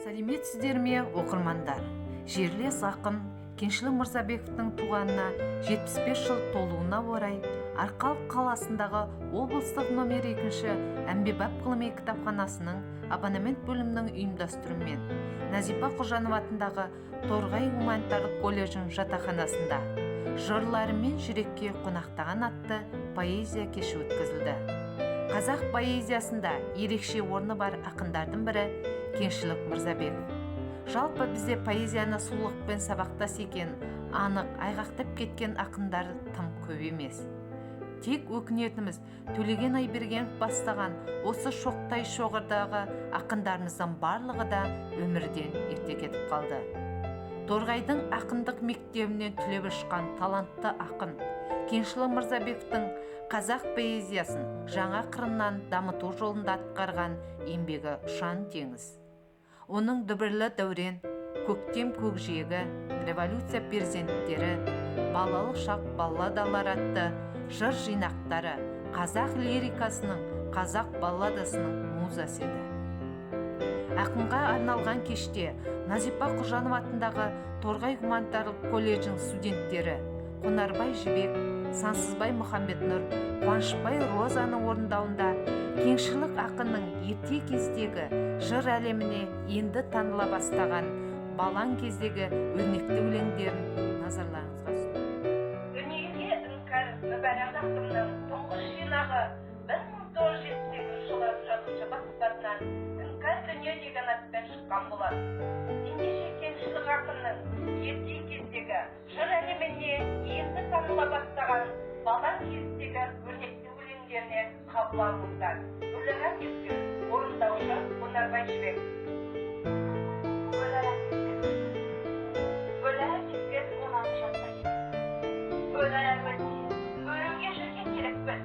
Сәлеметсіздер ме, оқырмандар? Жерлес ақын Кеңшілік Мырзабековтің туғанына 75 жыл толуына орай Арқалық қаласындағы облыстық номер 2 әмбебап ғылыми кітапханасының абонемент бөлімінің ұйымдастыруымен Назипа Қожанова атындағы Торғай гуманитарлық колледжінің жатақханасында жырларымен жүрекке қонақтаған атты поэзия кеші өткізілді. Қазақ поэзиясында ерекше орны бар ақындардың бірі Кеңшілік Мырзабеков. Жалпы бізде поэзияны сұлулықпен сабақтас екен, анық айғақтап кеткен ақындар тым көп емес. Тек өкінетіміз Төлеген Айбергенов бастаған осы шоқтай шоғырдағы ақындарымыздың барлығы да өмірден ерте кетіп қалды. Торғайдың ақындық мектебінен түлеп ұшқан талантты ақын Кеңшілік Мырзабековтың қазақ поэзиясын жаңа қырынан дамыту жолында атқарған еңбегі ұшан теңіз. Оның дүбірлі дәурен, көктем көкжиегі, революция перзенттері, балалық шақ балладалар атты жыр жинақтары қазақ лирикасының, қазақ балладасының музасы еді. Ақынға арналған кеште Назипа Қожанова атындағы Торғай гуманитарлық колледжінің студенттері Қонарбай Жібек, Сансызбай Мұхамбетнұр, Қуанышбай Розаның орындауында Кеңшілік ақынның ерте кездегі жыр әлеміне енді таныла бастаған балаң кездегі өрнекті өлеңдерін назарларыңызға ұсынды. Дүниеге іңкәр Мүбәрак ақынның тұңғыш жинағы 1978 жылы жазушы баспасынан іңкәр дүние деген атпен шыққан болар. Ендеше Кеңшілік ақынның ерте кездегі жыр әлеміне енді таныла бастаған балаң кездегі өрнекті өлеңдеріне қабыл алыңыздар. Гүлара Кескін, орындаушы Қонарбай Жібек. Гүлара Кескін 16 жаста еді. Гүлара Кескін, өлімге жүрген керекпіз.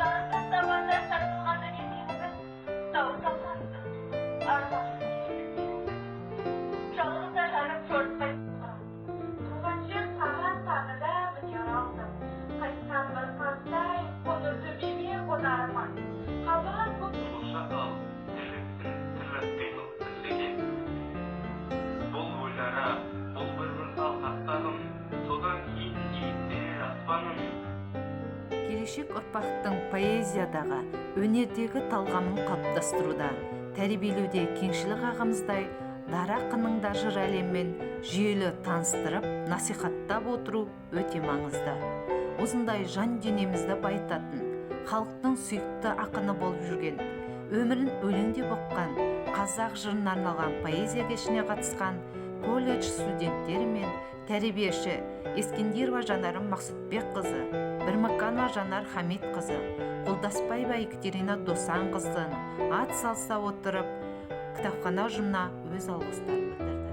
Сағынсыз табанда сартылған дүниеміз, дауыс алғансыз, армансыз ешбір жалғызда жарып жортпай туған жер саған таныда бітер алдым. Қайтқан бір қаздай, қоңыр төбеме қонарман. Қабан бұл шақал, тірі қимыл іздеген. Бұл ойлара, бұл бір алқақтағым, содан кейін еттер аспаным. Келешек ұрпақтың поэзиядағы, өнердегі талғамын қалыптастыруда, тәрбиелеуде Кеңшілік ағамыздай дара ақынның да жыр әлеммен жүйелі таныстырып, насихаттап отыру өте маңызды. Осындай жан денемізді байытатын, халықтың сүйікті ақыны болып жүрген, өмірін өлеңде боққан, қазақ жырына арналған поэзия кешіне қатысқан колледж студенттері мен тәрбиеші Ескендирова Жанарым Мақсұтбекқызы, Бірмұқанова Жанар Хамитқызы, Қолдаспаева Екатерина Досанқызын ат салса отырып, кітапхана ұжымына өз алғыстарын білдірді.